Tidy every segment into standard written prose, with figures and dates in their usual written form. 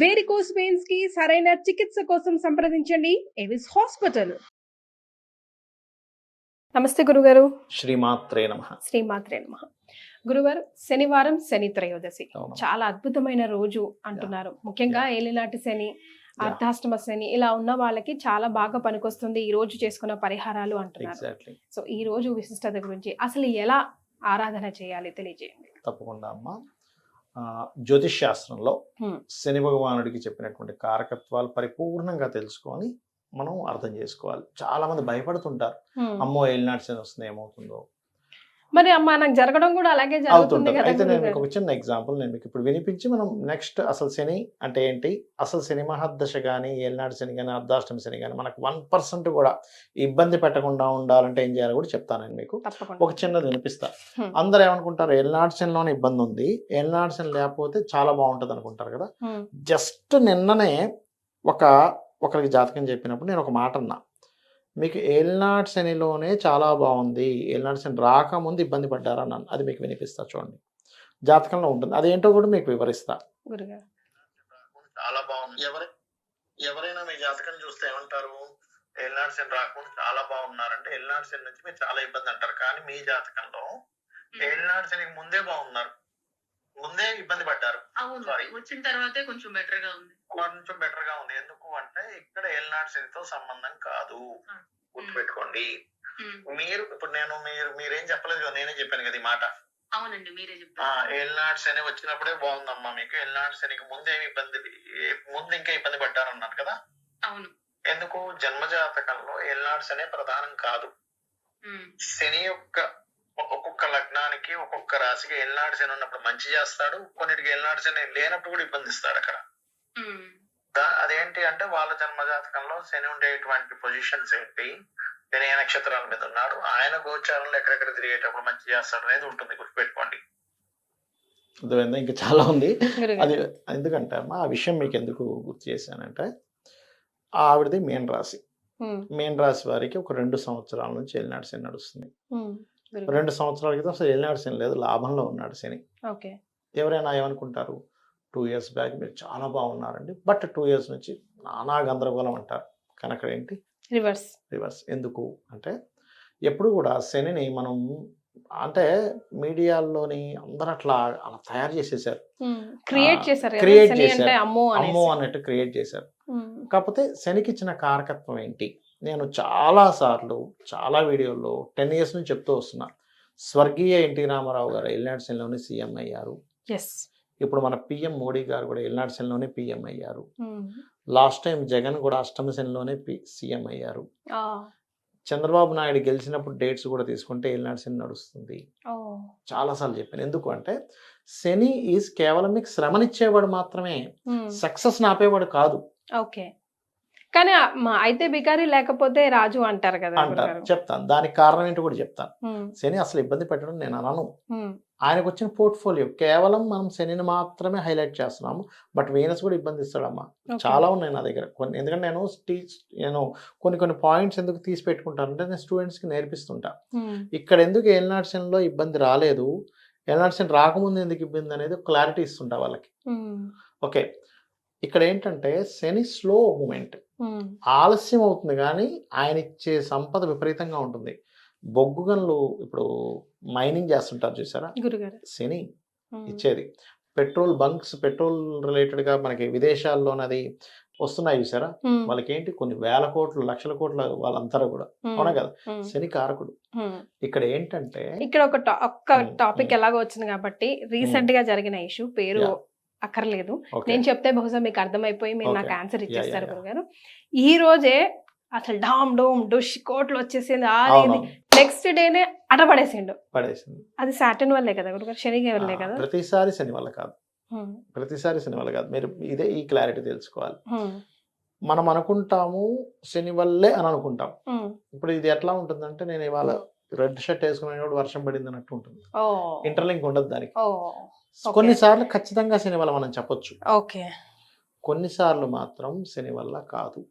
Varicose veins కి సరైన చికిత్స కోసం సంప్రదించండి ఎవిస్ హాస్పిటల్. నమస్తే గురుగారు. శ్రీమాత్రే నమః. శ్రీమాత్రే నమః. గురుగారు, శనివారం శని త్రయోదశి చాలా అద్భుతమైన రోజు అంటున్నారు. ముఖ్యంగా ఏలినాటి శని, అర్ధాష్టమ శని ఇలా ఉన్న వాళ్ళకి చాలా బాగా పనికొస్తుంది ఈ రోజు చేసుకున్న పరిహారాలు అంటున్నారు. సో ఈ రోజు విశిష్టత గురించి అసలు ఎలా ఆరాధన చేయాలి తెలియజేయండి. తప్పకుండా అమ్మా. జ్యోతిష్ శాస్త్రంలో శని భగవానుడికి చెప్పినటువంటి కారకత్వాలు పరిపూర్ణంగా తెలుసుకొని మనం అర్థం చేసుకోవాలి. చాలా మంది భయపడుతుంటారు, అమ్మో ఏలినాటి శని వస్తుంది ఏమవుతుందో. మరి మనకు జరగడం కూడా అలాగే జరుగుతుంది కదా. అయితే నేను మీకు ఒక చిన్న ఎగ్జాంపుల్ నేను మీకు ఇప్పుడు వినిపించి మనం నెక్స్ట్ అసలు శని అంటే ఏంటి, అసలు శని మహర్దశ కానీ ఏలినాటి శని కానీ అర్ధాష్టమి శని కానీ మనకు 1% కూడా ఇబ్బంది పెట్టకుండా ఉండాలంటే ఏం చేయాలో కూడా చెప్తాను నేను మీకు. ఒక చిన్నది వినిపిస్తా. అందరూ ఏమనుకుంటారు, ఏలినాటి శనిలోనే ఇబ్బంది ఉంది, ఏలినాటి శని లేకపోతే చాలా బాగుంటుంది అనుకుంటారు కదా. జస్ట్ నిన్ననే ఒకరికి జాతకం చెప్పినప్పుడు నేను ఒక మాట అన్నా, మీకు ఏలినాటి శనిలోనే చాలా బాగుంది, ఏలినాటి శని రాకముందు ఇబ్బంది పడ్డారా అన్నాను. అది మీకు వినిపిస్తా చూడండి, జాతకంలో ఉంటుంది. అదేంటో కూడా మీకు వివరిస్తా. చాలా బాగుంది. ఎవరైనా మీ జాతకం చూస్తే ఏమంటారు, ఏలినాటి శని రాకముందు చాలా బాగున్నారంటే ఏలినాటి శని నుంచి మీరు చాలా ఇబ్బంది అంటారు. కానీ మీ జాతకంలో ఏలినాటి శనికి ముందే బాగున్నారు, ముందే ఇబ్బంది పడ్డారు. వచ్చిన తర్వాతే కొంచెం బెటర్ గా ఉంది. ఎందుకు అంటే ఇక్కడ ఏలినాటి శనితో సంబంధం కాదు, గుర్తుపెట్టుకోండి. మీరు ఇప్పుడు మీరేం చెప్పలేదు కదా, నేనే చెప్పాను కదా ఈ మాట. అవునండి, మీరే చెప్పారు. ఏలినాటి శని వచ్చినప్పుడే బాగుందమ్మా మీకు, ఏలినాటి శనికి ముందు ఇంకా ఇబ్బంది పడ్డారన్నారు కదా. అవును. ఎందుకు, జన్మజాతకంలో ఏలినాటి శని ప్రధానం కాదు. శని యొక్క ఒక్కొక్క లగ్నానికి ఒక్కొక్క రాశికి ఏలినాటి శని ఉన్నప్పుడు మంచి చేస్తాడు, కొన్నిటికి ఏలినాటి శని లేనప్పుడు కూడా ఇబ్బంది ఇస్తాడు అక్కడ. అదేంటి అంటే వాళ్ళ జన్మజాతకంలో శని ఉండేటువంటి పొజిషన్స్ ఏంటి, శని ఏ నక్షత్రాల మీద ఉన్నాడు, ఆయన గోచారంలో ఎక్కడెక్కడ తిరిగేటప్పుడు మంచి చేస్తాడు అనేది ఉంటుంది, గుర్తుపెట్టుకోండి. అర్థమైందా? ఇంకా చాలా ఉంది అది. ఎందుకంటే అమ్మా ఆ విషయం మీకు ఎందుకు గుర్తు చేశానంటే, ఆవిడది మీన రాశి. మీన రాశి వారికి ఒక 2 సంవత్సరాల నుంచి ఏలినాటి శని నడుస్తుంది. 2 సంవత్సరాల క్రితం అసలు ఏలినాటి శని లేదు, లాభంలో ఉన్నాడు శని. ఎవరైనా ఏమనుకుంటారు, 2 years బ్యాక్ మీరు చాలా బాగున్నారండి, బట్ 2 years నుంచి నానా గందరగోళం అంటారు. కానీ అక్కడ ఏంటి, రివర్స్. ఎందుకు అంటే ఎప్పుడు కూడా శనిని మనం అంటే మీడియాలోని అందరూ అలా తయారు చేసేసారు, క్రియేట్ చేశారు, అమ్మో అన్నట్టు క్రియేట్ చేశారు. కాకపోతే శనికి ఇచ్చిన కారకత్వం ఏంటి, నేను చాలా సార్లు చాలా వీడియోల్లో 10 years నుంచి చెప్తూ వస్తున్నా. స్వర్గీయ ఎన్టీ రామారావు గారు ఏలినాటి శనిలోనే సీఎం అయ్యారు. ఇప్పుడు మన పిఎం మోడీ గారు కూడా ఏలినాటి శనిలోనే పిఎం అయ్యారు. లాస్ట్ టైం జగన్ కూడా అష్టమ శనిలోనే సీఎం అయ్యారు. చంద్రబాబు నాయుడు గెలిచినప్పుడు డేట్స్ కూడా తీసుకుంటే ఏలినాటి శని నడుస్తుంది. చాలాసార్లు చెప్పాను. ఎందుకు అంటే శని ఈజ్ కేవలం మీకు శ్రమనిచ్చేవాడు మాత్రమే, సక్సెస్ నాపేవాడు కాదు. కానీ అయితే బికారి లేకపోతే రాజు అంటారు కదా. అంటారు, చెప్తాను దానికి కారణం ఏంటో కూడా చెప్తాను. శని అసలు ఇబ్బంది పెట్టడం నేను అనను. ఆయనకు వచ్చిన పోర్ట్ఫోలియో కేవలం మనం శనిని మాత్రమే హైలైట్ చేస్తున్నాము, బట్ వీనస్ కూడా ఇబ్బంది ఇస్తాడమ్మా. చాలా ఉన్నాయి నా దగ్గర కొన్ని. ఎందుకంటే నేను కొన్ని పాయింట్స్ ఎందుకు తీసి పెట్టుకుంటానంటే నేను స్టూడెంట్స్కి నేర్పిస్తుంటా. ఇక్కడ ఎందుకు ఏలినాటి శనిలో ఇబ్బంది రాలేదు, ఏలినాటి శని రాకముందు ఎందుకు ఇబ్బంది అనేది క్లారిటీ ఇస్తుంటా వాళ్ళకి. ఓకే, ఇక్కడ ఏంటంటే శని స్లో మూమెంట్, ఆలస్యం అవుతుంది కానీ ఆయన ఇచ్చే సంపద విపరీతంగా ఉంటుంది. బొగ్గు గనులు ఇప్పుడు మైనింగ్ చేస్తుంటారు చూసారా, శని ఇచ్చేది. పెట్రోల్ బంక్స్, పెట్రోల్ రిలేటెడ్ గా మనకి విదేశాల్లోనది వస్తున్నాయి చూసారా, వాళ్ళకి ఏంటి కొన్ని వేల కోట్లు లక్షల కోట్ల వాళ్ళంతా కూడా, అవునా కదా, శని కారకుడు. ఇక్కడ ఏంటంటే ఇక్కడ ఒక్క టాపిక్ ఎలాగో వచ్చింది కాబట్టి రీసెంట్ గా జరిగిన ఇష్యూ పేరు అక్కర్లేదు, నేను చెప్తే బహుశా మీకు అర్థమైపోయి మీరు నాకు ఆన్సర్ ఇచ్చేస్తారు గురుగారు. ఈ రోజే అసలు డామ్ డోమ్ డొష్ కోట్లు వచ్చేసింది, నెక్స్ట్ డేనే అటపడేసిండు. అది సాటర్న్ వల్లే కదా గురుగారు, శని వల్లే కదా. ప్రతిసారి శని వల్ల కాదు, మీరు ఇదే ఈ క్లారిటీ తెలుసుకోవాలి. మనం అనుకుంటాము శని వల్లే అని అనుకుంటాం. ఇప్పుడు ఇది ఎట్లా ఉంటుందంటే, నేను ఇవాళ రెడ్ షర్ట్ వేసుకునే వర్షం పడింది అన్నట్టు ఉంటుంది, ఇంటర్లింక్ ఉండదు దానికి. కొన్నిసార్లు ఖచ్చితంగా శని వల్ల మనం చెప్పొచ్చు, కొన్నిసార్లు మాత్రం శని వల్ల కాదు.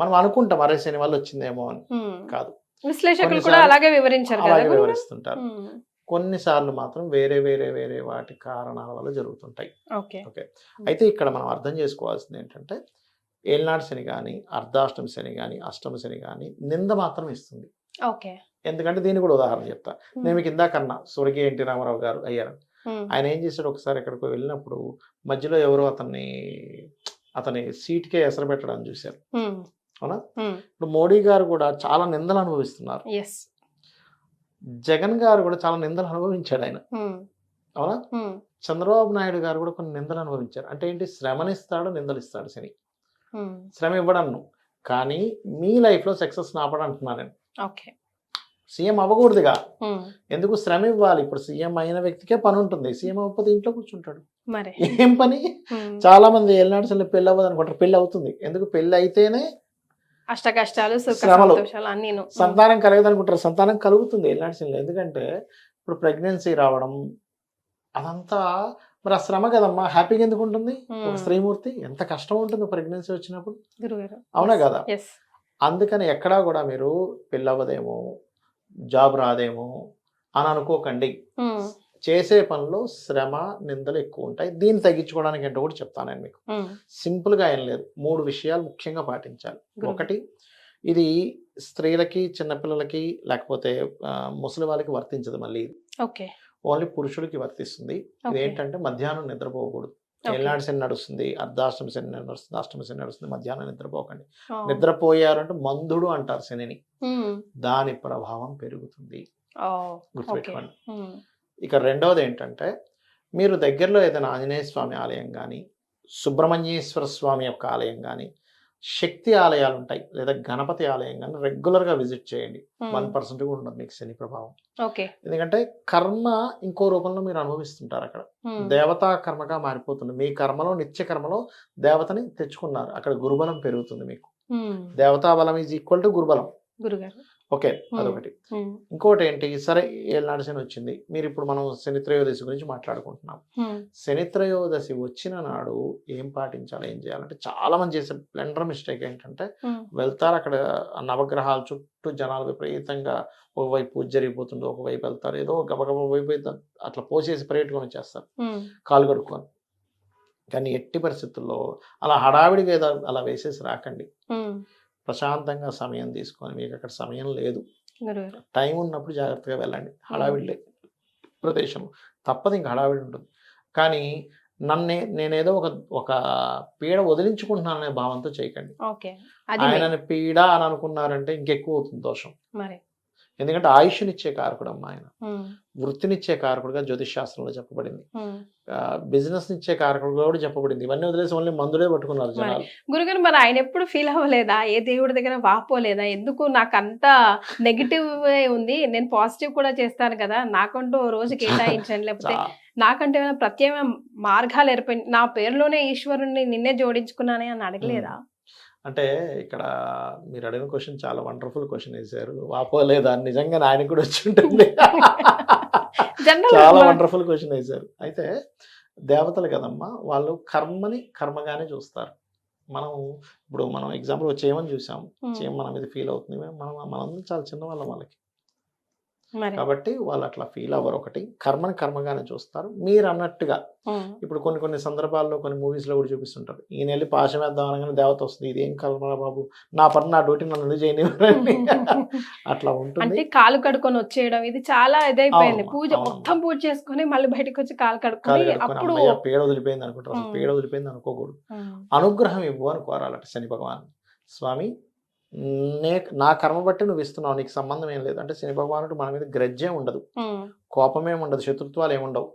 మనం అనుకుంటాం అరే శని వల్ల వచ్చిందేమో అని, కాదు. విశ్లేషకులు కూడా అలాగే వివరించారు, వివరిస్తుంటారు. కొన్నిసార్లు మాత్రం వేరే వేరే వేరే వాటి కారణాల వల్ల జరుగుతుంటాయి. ఓకే. ఓకే. అయితే ఇక్కడ మనం అర్థం చేసుకోవాల్సింది ఏంటంటే ఏలినాటి శని కానీ, అర్ధాష్టమి శని కానీ, అష్టమి శని కానీ నింద మాత్రం ఇస్తుంది. ఓకే. ఎందుకంటే దీన్ని కూడా ఉదాహరణ చెప్తా. నేను మీకు ఇందాకన్నా స్వర్గీయ ఎన్టీ రామారావు గారు అయ్యారు. ఆయన ఏం చేశాడు, ఒకసారి ఎక్కడికో వెళ్ళినప్పుడు మధ్యలో ఎవరో అతని సీట్కే ఎసరు పెట్టడం చూశారు. అవునా? ఇప్పుడు మోడీ గారు కూడా చాలా నిందలు అనుభవిస్తున్నారు. జగన్ గారు కూడా చాలా నిందలు అనుభవించాడు ఆయన. అవునా? చంద్రబాబు నాయుడు గారు కూడా కొన్ని నిందలు అనుభవించారు. అంటే ఏంటి, శ్రమనిస్తాడు, నిందలు ఇస్తాడు శని. శ్రమ ఇవ్వడను, కానీ మీ లైఫ్ లో సక్సెస్ నాపడం అంటున్నాను నేను. సీఎం అవ్వకూడదుగా, ఎందుకు శ్రమ ఇవ్వాలి? ఇప్పుడు సీఎం అయిన వ్యక్తికే పని ఉంటుంది, సీఎం అవ్వకపోతే ఇంట్లో కూర్చుంటాడు, ఏం పని? చాలా మంది ఏలినాటి శని పెళ్ళి అవ్వదు అనుకుంటారు, పెళ్ళి అవుతుంది. ఎందుకు? పెళ్ళి అయితేనే అష్ట కష్టాలు, శ్రమలు, సంతానం కలగదు అనుకుంటారు, సంతానం కలుగుతుంది ఏలినాటి శనిలో. ఎందుకంటే ఇప్పుడు ప్రెగ్నెన్సీ రావడం అదంతా మరి ఆ శ్రమ కదమ్మా. హ్యాపీగా ఎందుకు ఉంటుంది? ఒక స్త్రీమూర్తి ఎంత కష్టం ఉంటుంది ప్రెగ్నెన్సీ వచ్చినప్పుడు, అవునా కదా? అందుకని ఎక్కడా కూడా మీరు పెళ్ళవదేమో, జాబ్ రాదేమో అని అనుకోకండి. చేసే పనిలో శ్రమ, నిందలు ఎక్కువ ఉంటాయి. దీన్ని తగ్గించుకోవడానికి ఏంటో కూడా చెప్తాను నేను మీకు. సింపుల్గా ఏం లేదు, 3 విషయాలు ముఖ్యంగా పాటించాలి. ఒకటి, ఇది స్త్రీలకి, చిన్నపిల్లలకి, లేకపోతే ముసలి వాళ్ళకి వర్తించదు. మళ్ళీ ఇది ఓన్లీ పురుషులకి వర్తిస్తుంది. ఇదేంటంటే మధ్యాహ్నం నిద్రపోకూడదు. ఏలినాటి శని నడుస్తుంది, అర్ధాష్టమి శని నడుస్తుంది, అష్టమి శని నడుస్తుంది, మధ్యాహ్నం నిద్రపోకండి. నిద్రపోయారంటే మందుడు అంటారు శనిని, దాని ప్రభావం పెరుగుతుంది, గుర్తుపెట్టుకోండి. ఇక రెండవది ఏంటంటే, మీరు దగ్గరలో ఏదైనా ఆంజనేయ స్వామి ఆలయం కానీ, సుబ్రహ్మణ్యేశ్వర స్వామి యొక్క ఆలయం కానీ, శక్తి ఆలయాలు ఉంటాయి, లేదా గణపతి ఆలయం కానీ రెగ్యులర్గా విజిట్ చేయండి. 1% కూడా ఉండదు మీకు శని ప్రభావం. ఎందుకంటే కర్మ ఇంకో రూపంలో మీరు అనుభవిస్తుంటారు. అక్కడ దేవతా కర్మగా మారిపోతుంది. మీ కర్మలో, నిత్య కర్మలో దేవతని తెచ్చుకున్నారు. అక్కడ గురుబలం పెరుగుతుంది మీకు. దేవతా బలం ఈజ్ ఈక్వల్ టు గురుబలం. ఓకే, అదొకటి. ఇంకోటి ఏంటి, సరే ఏలినాటి శని వచ్చింది, మీరు ఇప్పుడు మనం శని త్రయోదశి గురించి మాట్లాడుకుంటున్నాం. శని త్రయోదశి వచ్చిన నాడు ఏం పాటించాలి, ఏం చేయాలంటే, చాలా మంది చేసే బ్లెండర్ మిస్టేక్ ఏంటంటే, వెళ్తారు అక్కడ నవగ్రహాల చుట్టూ జనాలు విపరీతంగా, ఒకవైపు పూజ జరిగిపోతుంది, ఒకవైపు వెళ్తారు, ఏదో గబగబ వైపు అట్లా పోసేసి పర్యటన చేస్తారు కాలు కడుక్కొని. కానీ ఎట్టి పరిస్థితుల్లో అలా హడావిడిగా ఏదో అలా వేసేసి రాకండి. ప్రశాంతంగా సమయం తీసుకొని, మీకు అక్కడ సమయం లేదు, టైం ఉన్నప్పుడు జాగ్రత్తగా వెళ్ళండి. హడావిడి ప్రదేశం తప్పదు, ఇంకా హడావిడి ఉంటుంది. కానీ నేనేదో ఒక పీడ వదిలించుకుంటున్నాననే భావంతో చేయకండి. ఆయనని పీడ అని అనుకున్నారంటే ఇంకెక్కువ అవుతుంది దోషం. ఎందుకంటే ఆయుష్నిచ్చే కారకుడు అమ్మ ఆయన, వృత్తినిచ్చే కారకుడుగా జ్యోతిష్ శాస్త్రంలో చెప్పబడింది, బిజినెస్ నిచ్చే కారకుడుగా కూడా చెప్పబడింది. ఇవన్నీ వదిలేసి ఓన్లీ మందులే పట్టుకున్నారు జనాలు. గురుగారు, మరి ఆయన ఎప్పుడు ఫీల్ అవ్వలేదా? ఏ దేవుడి దగ్గర వాపోలేదా? ఎందుకు నాకు అంత నెగిటివ్ ఉంది, నేను పాజిటివ్ కూడా చేస్తాను కదా, నాకంటూ రోజు కేటాయించండి, లేకపోతే నాకంటే ఏమైనా ప్రత్యేక మార్గాలు ఏర్పడి, నా పేరులోనే ఈశ్వరుణ్ణి నిన్నే జోడించుకున్నానే అని అడగలేదా? అంటే ఇక్కడ మీరు అడిగిన క్వశ్చన్ చాలా వండర్ఫుల్ క్వశ్చన్ వేశారు. వాపోలేదా, నిజంగా ఆయనకు కూడా వచ్చి ఉంటుంది. చాలా వండర్ఫుల్ క్వశ్చన్ వేశారు. అయితే దేవతలు కదమ్మా, వాళ్ళు కర్మని కర్మగానే చూస్తారు. మనం ఎగ్జాంపుల్ చేయమని చూసాము, చేయమని మన మీద ఫీల్ అవుతుంది, మనందరం చాలా చిన్న వాళ్ళం వాళ్ళకి, కాబట్టి వాళ్ళు అట్లా ఫీల్ అవ్వరు. ఒకటి, కర్మని కర్మగానే చూస్తారు. మీరు అన్నట్టుగా ఇప్పుడు కొన్ని సందర్భాల్లో కొన్ని మూవీస్ లో కూడా చూపిస్తుంటారు, ఈయన వెళ్ళి పాశం వేద్దాం అనగానే దేవత వస్తుంది, ఇదేం కర్మరా బాబు, నా పని నా డ్యూటీ నన్ను ఎందుకు చేయనివ్వరండి. అట్లా ఉంటుంది. అంటే కాలు కడుక్కొని వచ్చేయడం ఇది చాలా ఇదైపోయింది. పూజ మొత్తం పూజ చేసుకుని మళ్ళీ బయటకు వచ్చి కాలు కడుక్కొని అప్పుడు పీడ వదిలిపోయింది అనుకుంటారు. అసలు పీడ వదిలిపోయింది అనుకోకూడదు. అనుగ్రహం ఇవ్వు అని కోరాలట శని భగవాన్. స్వామి, నా కర్మ బట్టి నువ్వు ఇస్తున్నావు, నీకు సంబంధం ఏం లేదు. అంటే శని భగవానుడు మన మీద గ్రజ్జే ఉండదు, కోపమేం ఉండదు, శత్రుత్వాలు ఏముండవు.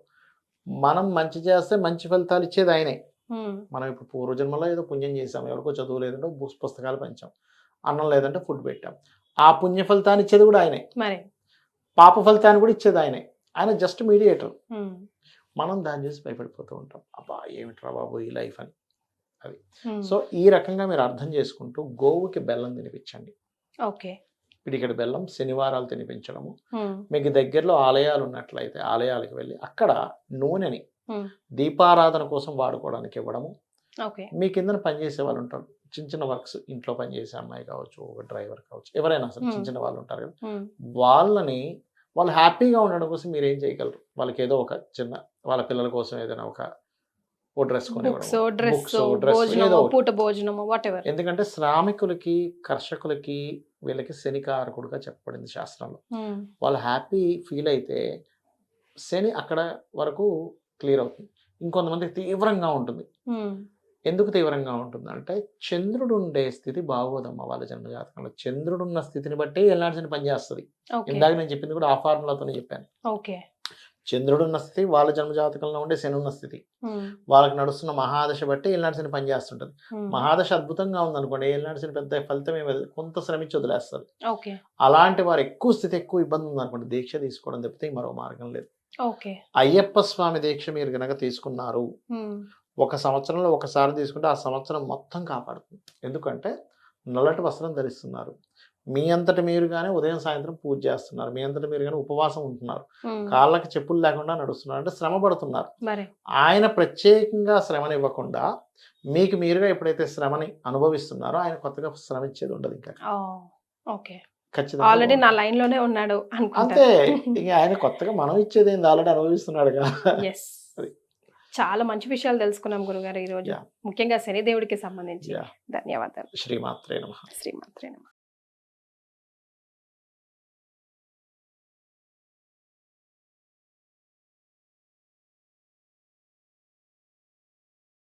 మనం మంచి చేస్తే మంచి ఫలితాలు ఇచ్చేది ఆయనే. మనం ఇప్పుడు పూర్వజన్మలో ఏదో పుణ్యం చేసాం, ఎవరికో చదువు లేదంటే పుస్తకాలు పంచాం, అన్నం లేదంటే ఫుడ్ పెట్టాం, ఆ పుణ్య ఫలితాన్ని ఇచ్చేది కూడా ఆయనే, పాప ఫలితాన్ని కూడా ఇచ్చేది ఆయనే. ఆయన జస్ట్ మీడియేటర్. మనం దాన్ని చూసి భయపడిపోతూ ఉంటాం, అబ్బా ఏమిట్రా బాబు ఈ లైఫ్ అని. అది సో ఈ రకంగా మీరు అర్థం చేసుకుంటూ గోవుకి బెల్లం తినిపించండి. పిడికెడు బెల్లం శనివారాలు తినిపించడము. మీకు దగ్గరలో ఆలయాలు ఉన్నట్లయితే ఆలయాలకు వెళ్ళి అక్కడ నూనెని దీపారాధన కోసం వాడుకోవడానికి ఇవ్వడము. మీ కింద పనిచేసే వాళ్ళు ఉంటారు, చిన్న వర్క్స్, ఇంట్లో పనిచేసే అమ్మాయి కావచ్చు, ఒక డ్రైవర్ కావచ్చు, ఎవరైనా అసలు చిన్న వాళ్ళు ఉంటారు కదా, వాళ్ళని వాళ్ళు హ్యాపీగా ఉండడం కోసం మీరు ఏం చేయగలరు? వాళ్ళకి ఏదో ఒక చిన్న వాళ్ళ పిల్లల కోసం ఏదైనా ఒక డ్రెస్ బుక్స్, కొనివ్వడం, డ్రెస్, ఏదో భోజనము, ఒకటి. పూట భోజనము, వాట్ ఎవర్. ఎందుకంటే శ్రామికులకి, కర్షకులకి వీళ్ళకి శనికారకుడుగా చెప్పబడింది శాస్త్రంలో. వాళ్ళు హ్యాపీ ఫీల్ అయితే శని అక్కడ వరకు క్లియర్ అవుతుంది. ఇంకొంతమందికి తీవ్రంగా ఉంటుంది. ఎందుకు తీవ్రంగా ఉంటుంది అంటే చంద్రుడు ఉండే స్థితి బాగోదమ్మా వాళ్ళ జన్మజాతకంలో. చంద్రుడు ఉన్న స్థితిని బట్టి ఎల్నాటి శని పనిచేస్తుంది. ఇందాక నేను చెప్పింది కూడా ఆ ఫార్ములాతోనే చెప్పాను. ఓకే. చంద్రుడు ఉన్న స్థితి వాళ్ళ జన్మజాతకంలో ఉండే శని ఉన్న స్థితి, వాళ్ళకి నడుస్తున్న మహాదశ బట్టి ఎల్నాటి శని పనిచేస్తుంటది. మహాదశ అద్భుతంగా ఉందనుకోండి, ఎల్నాటి శని పెద్ద ఫలితం ఏమి కొంత శ్రమించి వదిలేస్తుంది. ఓకే. అలాంటి వారు ఎక్కువ స్థితి, ఎక్కువ ఇబ్బంది ఉందనుకోండి, దీక్ష తీసుకోవడం తప్పితే మరో మార్గం లేదు. ఓకే. అయ్యప్ప స్వామి దీక్ష మీరు గనక తీసుకున్నారు, ఒక సంవత్సరంలో ఒకసారి తీసుకుంటే ఆ సంవత్సరం మొత్తం కాపాడుతుంది. ఎందుకంటే నల్లటి వస్త్రం ధరిస్తున్నారు, మీ అంతటి మీరుగానే ఉదయం సాయంత్రం పూజ చేస్తున్నారు, మీ అంతటి మీరుగానే ఉపవాసం ఉంటున్నారు, కాళ్ళకి చెప్పులు లేకుండా నడుస్తున్నారు, అంటే శ్రమ పడుతున్నారు. ఆయన ప్రత్యేకంగా శ్రమనివ్వకుండా మీకు మీరుగా ఎప్పుడైతే శ్రమని అనుభవిస్తున్నారో ఆయన కొత్తగా శ్రమ ఇచ్చేది ఉండదు. ఇంకా ఖచ్చితంగా ఆల్రెడీ నా లైన్ లోనే ఉన్నాడు అంతే. ఇక ఆయన కొత్తగా మనం ఇచ్చేది ఏంది, ఆల్రెడీ అనుభవిస్తున్నాడు కదా. చాలా మంచి విషయాలు తెలుసుకున్నాం గురుగారు ఈ రోజు, ముఖ్యంగా శనిదేవుడికి సంబంధించి. ధన్యవాదాలు. శ్రీమాత్రే నమః. శ్రీమాత్రే నమః.